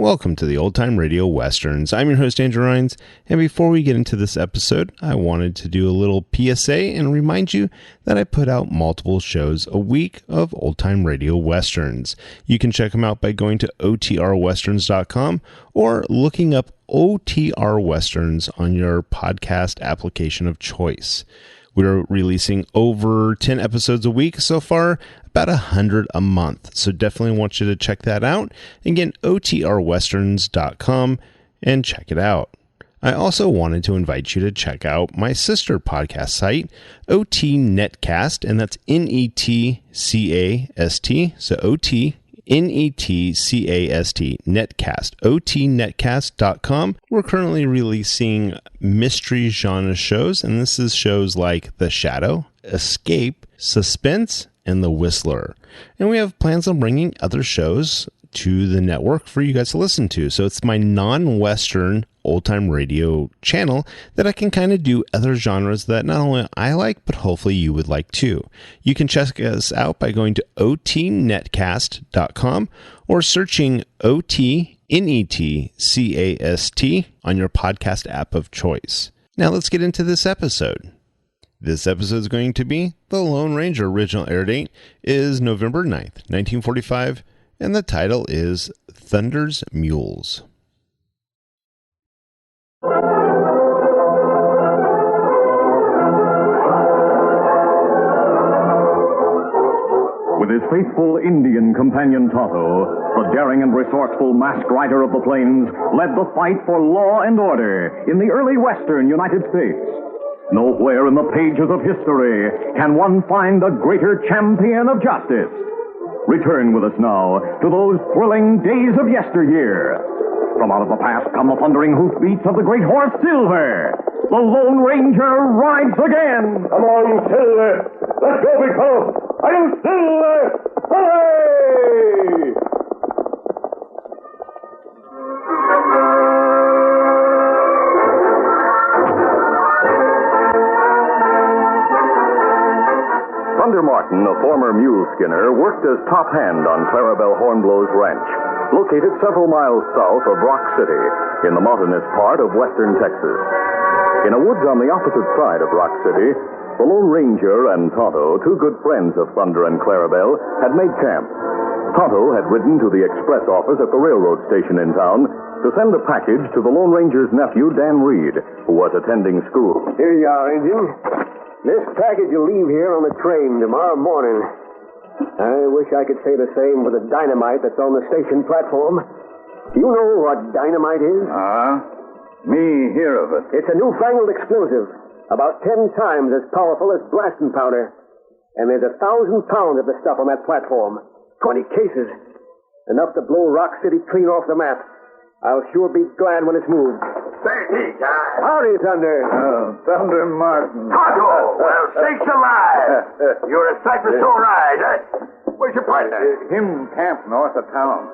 Welcome to the Old Time Radio Westerns. I'm your host, Andrew Rhines, and before we get into this episode, I wanted to do a little PSA and remind you that I put out multiple shows a week of Old Time Radio Westerns. You can check them out by going to otrwesterns.com or looking up OTR Westerns on your podcast application of choice. We're releasing over 10 episodes a week so far, about 100 a month. So definitely want you to check that out. Again, otrwesterns.com and check it out. I also wanted to invite you to check out my sister podcast site, OT Netcast, and that's Netcast. So OT Netcast, Netcast, otnetcast.com. We're currently releasing mystery genre shows, and this is shows like The Shadow, Escape, Suspense, and The Whistler. And we have plans on bringing other shows to the network for you guys to listen to. So it's my non-Western old-time radio channel that I can kind of do other genres that not only I like, but hopefully you would like too. You can check us out by going to otnetcast.com or searching OTNETCAST on your podcast app of choice. Now let's get into this episode. This episode is going to be The Lone Ranger. Original air date is November 9th, 1945, and the title is Thunder's Mules. With his faithful Indian companion Tonto, the daring and resourceful masked rider of the plains led the fight for law and order in the early western United States. Nowhere in the pages of history can one find a greater champion of justice. Return with us now to those thrilling days of yesteryear. From out of the past come the thundering hoofbeats of the great horse Silver. The Lone Ranger rides again. Come on, Silver. Let's go, big fellow. Are you Silver? Hooray! Thunder Martin, a former mule skinner, worked as top hand on Clarabelle Hornblow's ranch, located several miles south of Rock City, in the mountainous part of western Texas. In a woods on the opposite side of Rock City, the Lone Ranger and Tonto, two good friends of Thunder and Clarabelle, had made camp. Tonto had ridden to the express office at the railroad station in town to send a package to the Lone Ranger's nephew, Dan Reed, who was attending school. Here you are, Indian. This package will leave here on the train tomorrow morning. I wish I could say the same for the dynamite that's on the station platform. Do you know what dynamite is? Me hear of it. It's a newfangled explosive, about 10 times as powerful as blasting powder. And there's 1,000 pounds of the stuff on that platform. 20 cases. Enough to blow Rock City clean off the map. I'll sure be glad when it's moved. Hey, guys. Howdy, Thunder. Thunder Martin. Tonto! Well, sakes alive! You're a sight for sore eyes, eh? Where's your partner? Him camp north of town.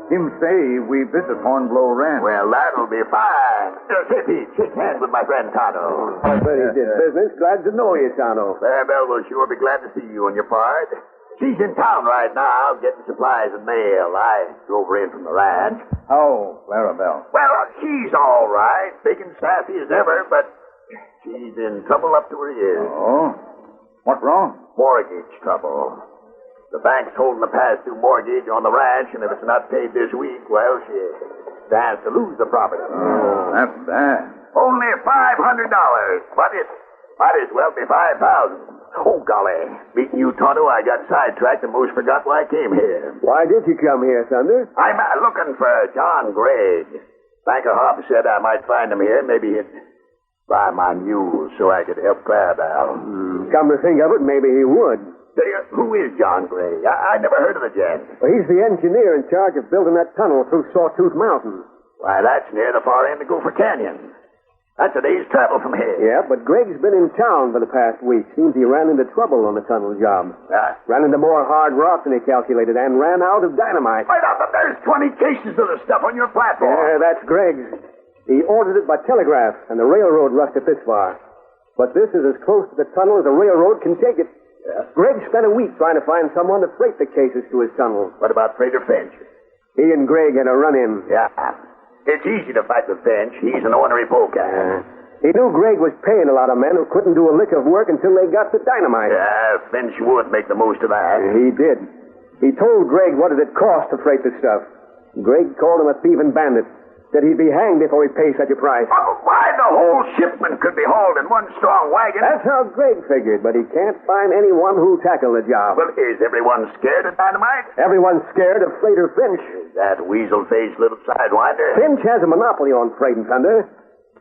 Him say we visit Hornblow Ranch. Well, that'll be fine. Say, Pete, shake hands with my friend Tonto. I bet he did business. Glad to know you, Tonto. Clarabelle will sure be glad to see you on your part. She's in town right now, getting supplies and mail. I drove her in from the ranch. How, Clarabelle? Well, she's all right, big and sassy as ever, but she's in trouble up to her ears. Oh? What wrong? Mortgage trouble. The bank's holding a pass-through mortgage on the ranch, and if it's not paid this week, well, she stands to lose the property. Oh, that's bad. Only $500, but it might as well be $5,000. Oh, golly. Meeting you, Tonto, I got sidetracked and most forgot why I came here. Why did you come here, Thunder? I'm looking for John Gregg. Banker Hoff said I might find him here. Maybe he'd buy my mules so I could help Clarabelle. Come to think of it, maybe he would. Who is John Gregg? I never heard of the gent. Well, he's the engineer in charge of building that tunnel through Sawtooth Mountain. Why, that's near the far end of Gopher Canyon. That's a day's travel from here. Yeah, but Gregg's been in town for the past week. Seems he ran into trouble on the tunnel job. Ran into more hard rock than he calculated and ran out of dynamite. Wait up, but there's 20 cases of the stuff on your platform. Yeah, that's Gregg's. He ordered it by telegraph, and the railroad rushed it this far. But this is as close to the tunnel as the railroad can take it. Gregg spent a week trying to find someone to freight the cases to his tunnel. What about Freighter Finch? He and Gregg had a run-in. Yeah. It's easy to fight with Finch. He's an ornery polecat. He knew Gregg was paying a lot of men who couldn't do a lick of work until they got the dynamite. Yeah, Finch would make the most of that. He did. He told Gregg what it cost to freight the stuff. Gregg called him a thief and bandit. Said he'd be hanged before he'd pay such a price. Oh, why the whole shipment could be hauled in one strong wagon? That's how Gregg figured, but he can't find anyone who'll tackle the job. Well, is everyone scared of dynamite? Everyone's scared of Freighter Finch. That weasel-faced little sidewinder. Finch has a monopoly on freight and thunder.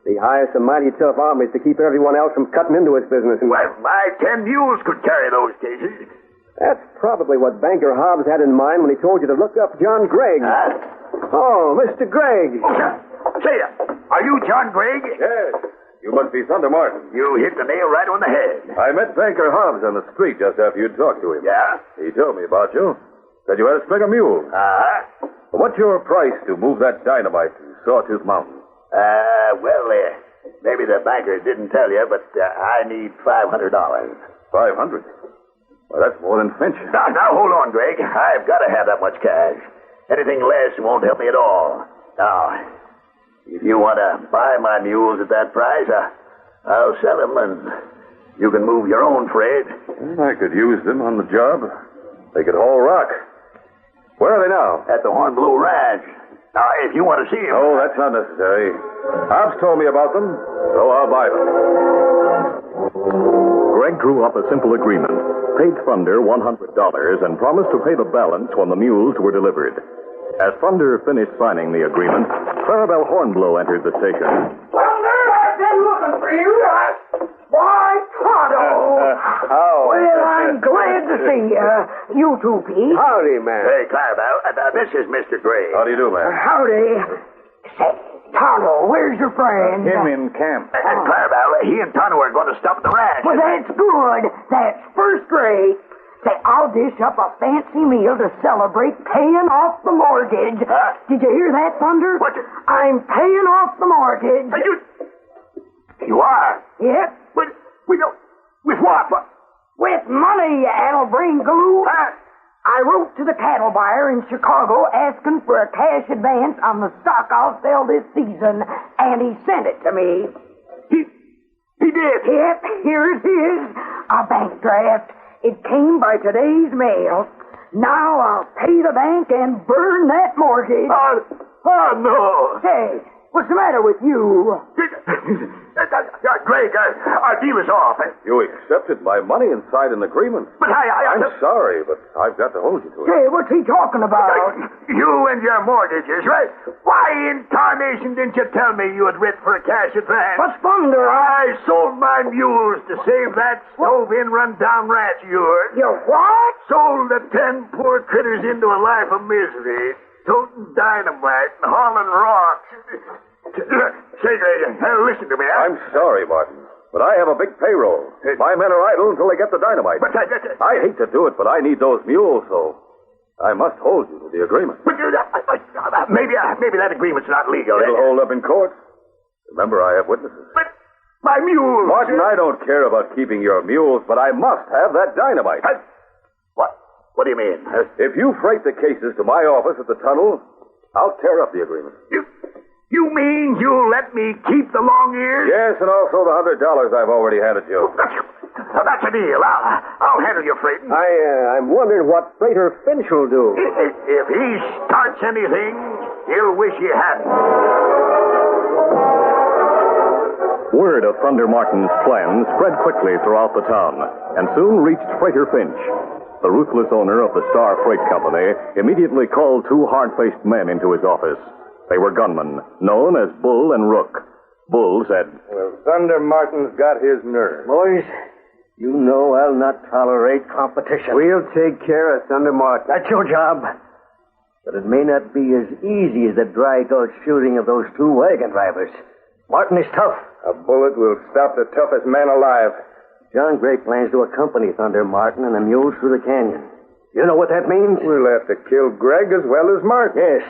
He hires some mighty tough armies to keep everyone else from cutting into his business. Well, my 10 mules could carry those cases. That's probably what Banker Hobbs had in mind when he told you to look up John Gregg. Oh, Mr. Gregg. Say, are you John Gregg? Yes. You must be Thunder Martin. You hit the nail right on the head. I met Banker Hobbs on the street just after you'd talked to him. Yeah? He told me about you. Said you had a string of mules. Uh-huh. What's your price to move that dynamite to Sawtooth Mountain? Maybe the banker didn't tell you, but I need $500. 500. Well, that's more than Finch. Now, hold on, Greg. I've got to have that much cash. Anything less won't help me at all. Now, if you want to buy my mules at that price, I'll sell them, and you can move your own freight. I could use them on the job. They could haul rock. Where are they now? At the Hornblow Ranch. Now, if you want to see them... Oh, that's not necessary. Hobbs told me about them, so I'll buy them. Greg drew up a simple agreement, paid Thunder $100, and promised to pay the balance when the mules were delivered. As Thunder finished signing the agreement, Clarabelle Hornblow entered the station. Thunder, I've been looking for you. Why, Tonto. Well, I'm glad to see you. You too, Pete. Howdy, man. Hey, Clarabelle, this is Mr. Gray. How do you do, man? Howdy. Say, Tonto, where's your friend? Him in camp. And Clarabelle, he and Tonto are going to stop at the ranch. Well, that's good. That's first rate. Say, I'll dish up a fancy meal to celebrate paying off the mortgage. Did you hear that, Thunder? What? I'm paying off the mortgage. You are? Yep. But we don't... With what? With money, you addle-brain galoot. I wrote to the cattle buyer in Chicago asking for a cash advance on the stock I'll sell this season, and he sent it to me. He did? Yep, here it is. A bank draft. It came by today's mail. Now I'll pay the bank and burn that mortgage. Oh, no. Hey, what's the matter with you? Greg, our deal is off. You accepted my money and signed an agreement. But I'm sorry, but I've got to hold you to it. Hey, what's he talking about? You and your mortgages, right? Why in tarnation didn't you tell me you had written for a cash advance? What's Thunder? I sold my mules to save that stove-in, run-down ranch of yours. You what? Sold the 10 poor critters into a life of misery, toting dynamite and hauling rocks. Say, Greg, listen to me. I'm sorry, Martin, but I have a big payroll. My men are idle until they get the dynamite. But I hate to do it, but I need those mules, so I must hold you to the agreement. But maybe that agreement's not legal. It'll hold up in court. Remember, I have witnesses. But my mules... Martin, I don't care about keeping your mules, but I must have that dynamite. What? What do you mean? If you freight the cases to my office at the tunnel, I'll tear up the agreement. You mean you'll let me keep the long ears? Yes, and also the $100 I've already handed you. That's a deal. I'll handle your freighting. I'm wondering what Freighter Finch will do. If he starts anything, he'll wish he hadn't. Word of Thunder Martin's plan spread quickly throughout the town and soon reached Freighter Finch. The ruthless owner of the Star Freight Company immediately called two hard-faced men into his office. They were gunmen, known as Bull and Rook. Bull said, Well, Thunder Martin's got his nerve. Boys, you know I'll not tolerate competition. We'll take care of Thunder Martin. That's your job. But it may not be as easy as the dry gulch shooting of those two wagon drivers. Martin is tough. A bullet will stop the toughest man alive. John Gray plans to accompany Thunder Martin and the mules through the canyon. You know what that means? We'll have to kill Gregg as well as Martin. Yes.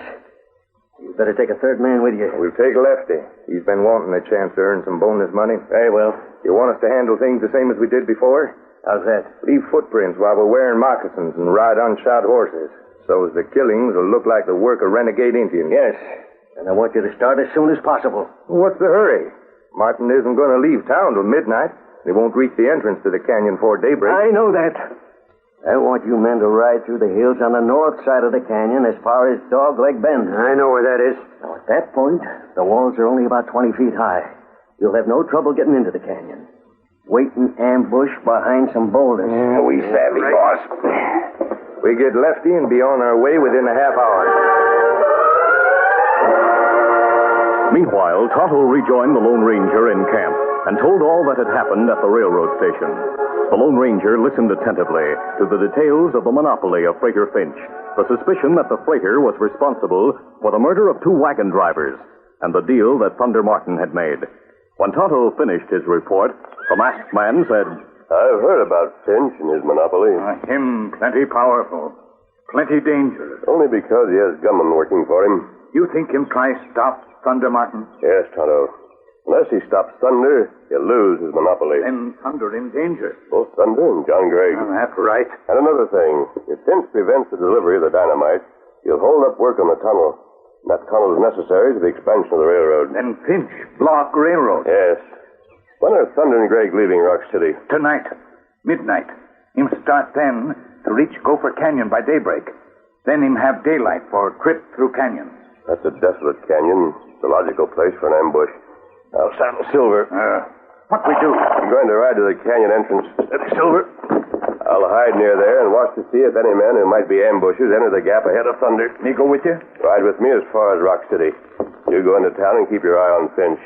You better take a third man with you. We'll take Lefty. He's been wanting a chance to earn some bonus money. Very well. You want us to handle things the same as we did before? How's that? Leave footprints while we're wearing moccasins and ride unshod horses. So as the killings will look like the work of renegade Indians. Yes. And I want you to start as soon as possible. What's the hurry? Martin isn't going to leave town till midnight. He won't reach the entrance to the canyon before daybreak. I know that. I want you men to ride through the hills on the north side of the canyon as far as Dogleg Bend. I know where that is. Now, at that point, the walls are only about 20 feet high. You'll have no trouble getting into the canyon. Wait in ambush behind some boulders. Yeah, we savvy, boss. We get lefty and be on our way within a half hour. Meanwhile, Tonto rejoined the Lone Ranger in camp and told all that had happened at the railroad station. The Lone Ranger listened attentively to the details of the monopoly of Freighter Finch, the suspicion that the freighter was responsible for the murder of 2 wagon drivers, and the deal that Thunder Martin had made. When Tonto finished his report, the masked man said, I've heard about Finch and his monopoly. Him plenty powerful. Plenty dangerous. Only because he has gunmen working for him. You think him try stop Thunder Martin? Yes, Tonto. Unless he stops Thunder, he'll lose his monopoly. Then Thunder in danger. Both Thunder and John Gregg. That's right. And another thing. If Finch prevents the delivery of the dynamite, he'll hold up work on the tunnel. And that tunnel is necessary to the expansion of the railroad. Then Finch block railroad. Yes. When are Thunder and Gregg leaving Rock City? Tonight. Midnight. Him start then to reach Gopher Canyon by daybreak. Then him have daylight for a trip through canyon. That's a desolate canyon. It's a logical place for an ambush. Now, saddle Silver. What we do? I'm going to ride to the canyon entrance. Steady, Silver. I'll hide near there and watch to see if any men who might be ambushers enter the gap ahead of Thunder. Me go with you? Ride with me as far as Rock City. You go into town and keep your eye on Finch.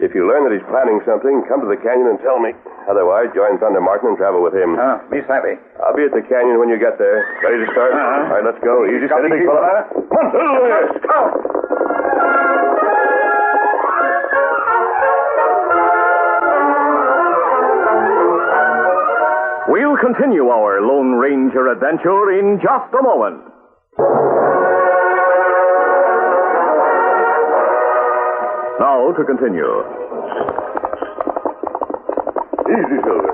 If you learn that he's planning something, come to the canyon and tell me. Otherwise, join Thunder Martin and travel with him. Me savvy. I'll be at the canyon when you get there. Ready to start? All right, let's go. Easy, steady, big fella. Come on, let's go. We'll continue our Lone Ranger adventure in just a moment. Now to continue. Easy, Silver.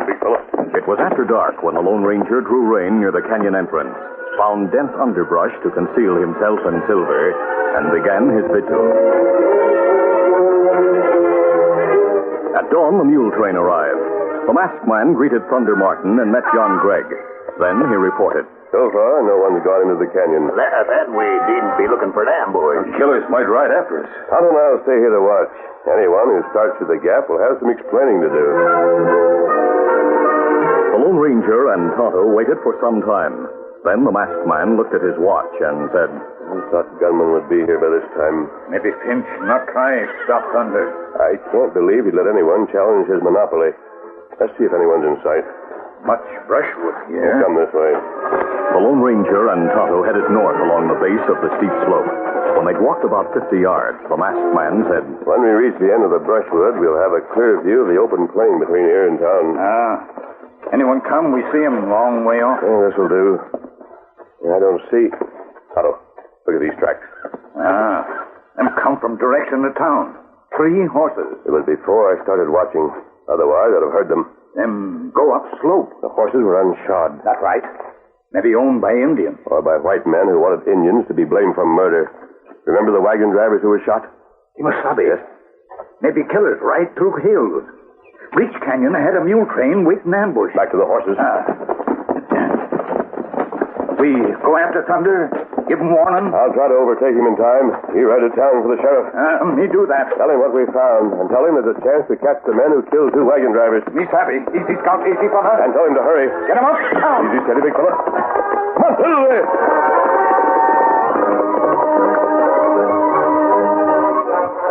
Big fella. It was after dark when the Lone Ranger drew rein near the canyon entrance, found dense underbrush to conceal himself and Silver, and began his vigil. At dawn, the mule train arrived. The masked man greeted Thunder Martin and met John Gregg. Then he reported. So far, no one's gone into the canyon. Then we needn't be looking for an ambush. The killers might ride after us. Tonto and I'll stay here to watch. Anyone who starts through the gap will have some explaining to do. The Lone Ranger and Tonto waited for some time. Then the masked man looked at his watch and said, I thought gunmen would be here by this time. Maybe Finch not try stop Thunder. I can't believe he'd let anyone challenge his monopoly. Let's see if anyone's in sight. Much brushwood here. Come this way. The Lone Ranger and Tonto headed north along the base of the steep slope. When they'd walked about 50 yards, the masked man said, When we reach the end of the brushwood, we'll have a clear view of the open plain between here and town. Anyone come? We see him a long way off. Oh, this'll do. I don't see. Tonto, look at these tracks. Them come from direction of town. 3 horses. It was before I started watching. Otherwise, I'd have heard them. Them go up slope. The horses were unshod. That's right. Maybe owned by Indians. Or by white men who wanted Indians to be blamed for murder. Remember the wagon drivers who were shot? You must stop it. Maybe killers right through hills. Reach canyon ahead of mule train, wait in ambush. Back to the horses. We go after Thunder, give him warning. I'll try to overtake him in time. You ride to town for the sheriff. Me do that. Tell him what we found, and tell him there's a chance to catch the men who killed 2 wagon drivers. Me savvy. Easy, Scout, easy, fella. And tell him to hurry. Get him up. Easy, steady, big fella. Come on, Silver!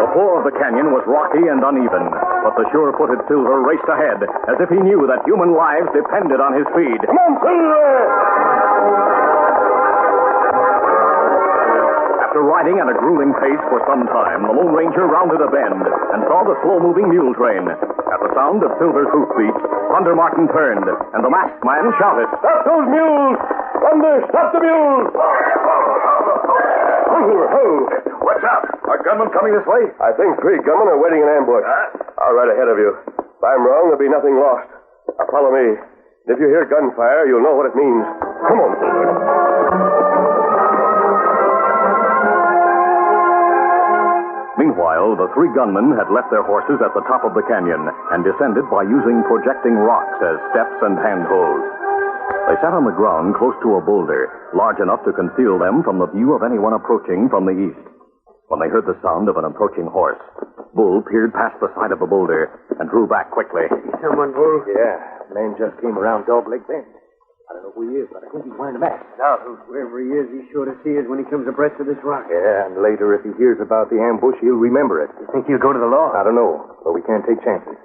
The floor of the canyon was rocky and uneven, but the sure-footed Silver raced ahead as if he knew that human lives depended on his speed. Come on, Silver! After riding at a grueling pace for some time, the Lone Ranger rounded a bend and saw the slow-moving mule train. At the sound of Silver's hoofbeats, Thunder Martin turned, and the masked man shouted, Stop those mules! Thunder, stop the mules! Ho! What's up? Are gunmen coming this way? I think 3 gunmen are waiting in ambush. I'll ride ahead of you. If I'm wrong, there'll be nothing lost. Now follow me. If you hear gunfire, you'll know what it means. Come on, Silver. Meanwhile, the three gunmen had left their horses at the top of the canyon and descended by using projecting rocks as steps and handholds. They sat on the ground close to a boulder, large enough to conceal them from the view of anyone approaching from the east. When they heard the sound of an approaching horse, Bull peered past the side of the boulder and drew back quickly. Someone, Bull? Yeah, man just came around Dogleg Bend. I don't know who he is, but I think he's wearing a mask. Now, wherever he is, he's sure to see us when he comes abreast of this rock. Yeah, and later, if he hears about the ambush, he'll remember it. You think he'll go to the law? I don't know, but we can't take chances.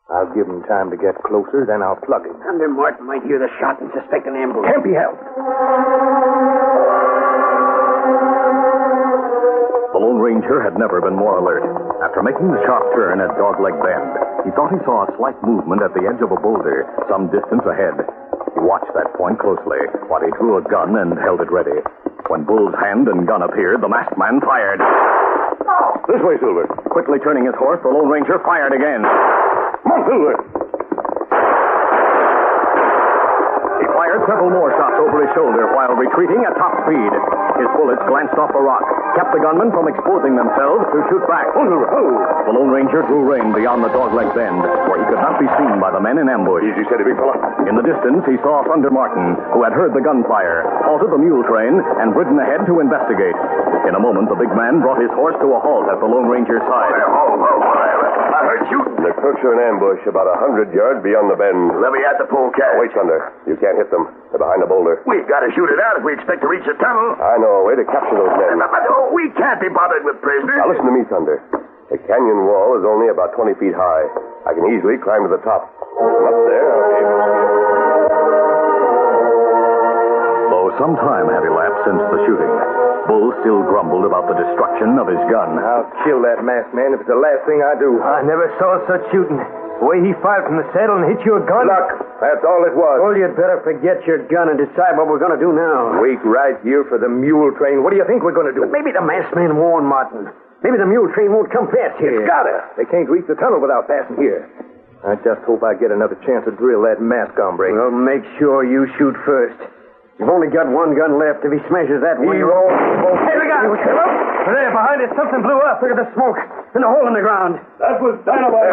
I'll give him time to get closer, then I'll plug him. Thunder Martin might hear the shot and suspect an ambush. Can't be helped. The Lone Ranger had never been more alert. After making the sharp turn at Dogleg Bend, he thought he saw a slight movement at the edge of a boulder some distance ahead. He watched that point closely while he drew a gun and held it ready. When Bull's hand and gun appeared, the masked man fired. This way, Silver. Quickly turning his horse, the Lone Ranger fired again. Come on, Silver. He fired several more shots over his shoulder while retreating at top speed. His bullets glanced off the rock, kept the gunmen from exposing themselves to shoot back. The Lone Ranger drew rein beyond the Dogleg Bend, where he could not be seen by the men in ambush. Easy, steady, big fella. In the distance, he saw Thunder Martin, who had heard the gunfire, halted the mule train, and ridden ahead to investigate. In a moment, the big man brought his horse to a halt at the Lone Ranger's side. I heard shooting. The crooks are in ambush about 100 yards beyond the bend. Let me at the pole cache. Wait, Thunder. You can't hit them. They're behind the boulder. We've got to shoot it out if we expect to reach the tunnel. I know a way to capture those men. But we can't be bothered with prisoners. Now listen to me, Thunder. The canyon wall is only about 20 feet high. I can easily climb to the top. From up there, I'll be able to... Though some time had elapsed since the shooting, Bull still grumbled about the destruction of his gun. I'll kill that masked man if it's the last thing I do. I never saw such shooting. The way he fired from the saddle and hit your gun. Luck. That's all it was. Well, you'd better forget your gun and decide what we're going to do now. Wait right here for the mule train. What do you think we're going to do? Maybe the masked man warned Martin. Maybe the mule train won't come past here. It's gotta. They can't reach the tunnel without passing here. I just hope I get another chance to drill that mask hombre. Well, make sure you shoot first. You've only got one gun left. If he smashes that one... He rolls. Hey, look out! There, behind us, something blew up. Look at the smoke and the hole in the ground. That was dynamite.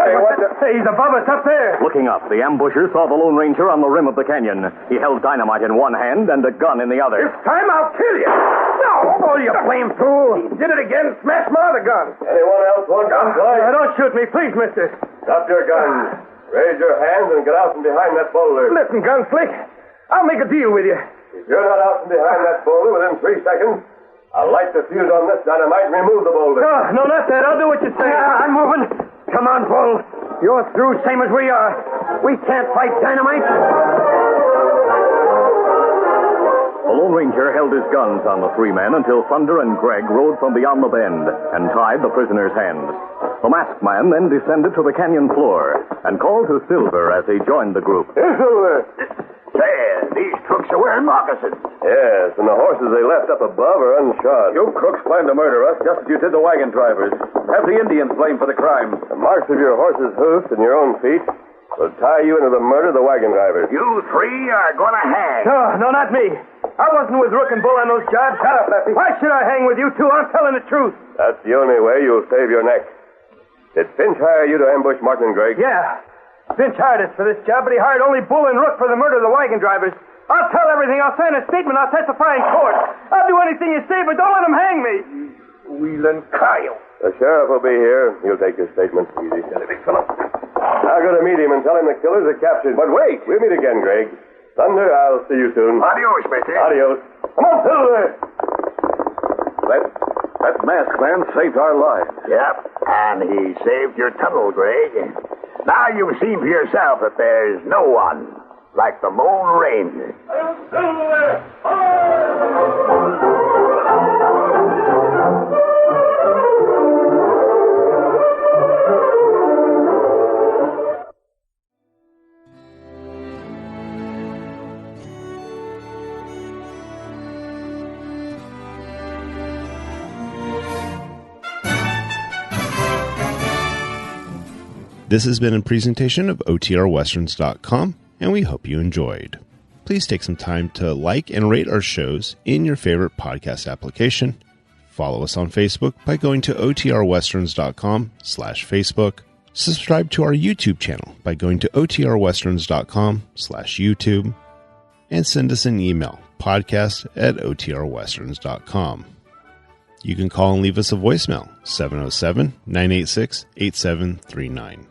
Hey, he's above us up there. Looking up, the ambusher saw the Lone Ranger on the rim of the canyon. He held dynamite in one hand and a gun in the other. This time I'll kill you. No, oh, you blame fool. He did it again. Smashed my other gun. Anyone else want guns, boy? Don't shoot me, please, mister. Drop your guns. Raise your hands and get out from behind that boulder. Listen, Gunslick, I'll make a deal with you. If you're not out from behind that boulder within 3 seconds, I'll light the fuse on this dynamite and remove the boulder. No, not that. I'll do what you say. I'm moving. Come on, Bull. You're through, same as we are. We can't fight dynamite. The Lone Ranger held his guns on the three men until Thunder and Greg rode from beyond the bend and tied the prisoners' hands. The masked man then descended to the canyon floor and called to Silver as he joined the group. Here's Silver. Say, these crooks are wearing moccasins. Yes, and the horses they left up above are unshod. You crooks planned to murder us just as you did the wagon drivers. Have the Indians blamed for the crime. The marks of your horses' hoofs and your own feet will tie you into the murder of the wagon drivers. You three are going to hang. No, not me. I wasn't with Rook and Bull on those jobs. Shut up, Lefty. Why should I hang with you two? I'm telling the truth. That's the only way you'll save your neck. Did Finch hire you to ambush Martin and Gregg? Yeah. Finch hired us for this job, but he hired only Bull and Rook for the murder of the wagon drivers. I'll tell everything. I'll sign a statement. I'll testify in court. I'll do anything you say, but don't let them hang me. Wheeling Kyle. The sheriff will be here. He'll take your statement. Easy, steady, big fellow. I'll go to meet him and tell him the killers are captured. But wait. We'll meet again, Gregg. Thunder, I'll see you soon. Adios, mister. Adios. Come on, Silver. That masked man saved our lives. Yep, and he saved your tunnel, Greg. Now you've seen for yourself that there's no one like the Lone Ranger. This has been a presentation of OTRWesterns.com. and we hope you enjoyed. Please take some time to like and rate our shows in your favorite podcast application. Follow us on Facebook by going to otrwesterns.com/Facebook. Subscribe to our YouTube channel by going to otrwesterns.com/YouTube. And send us an email, podcast@otrwesterns.com. You can call and leave us a voicemail, 707-986-8739.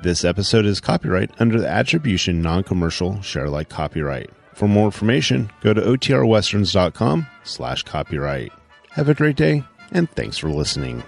This episode is copyright under the Attribution Non-Commercial Share-alike copyright. For more information, go to otrwesterns.com/copyright. Have a great day, and thanks for listening.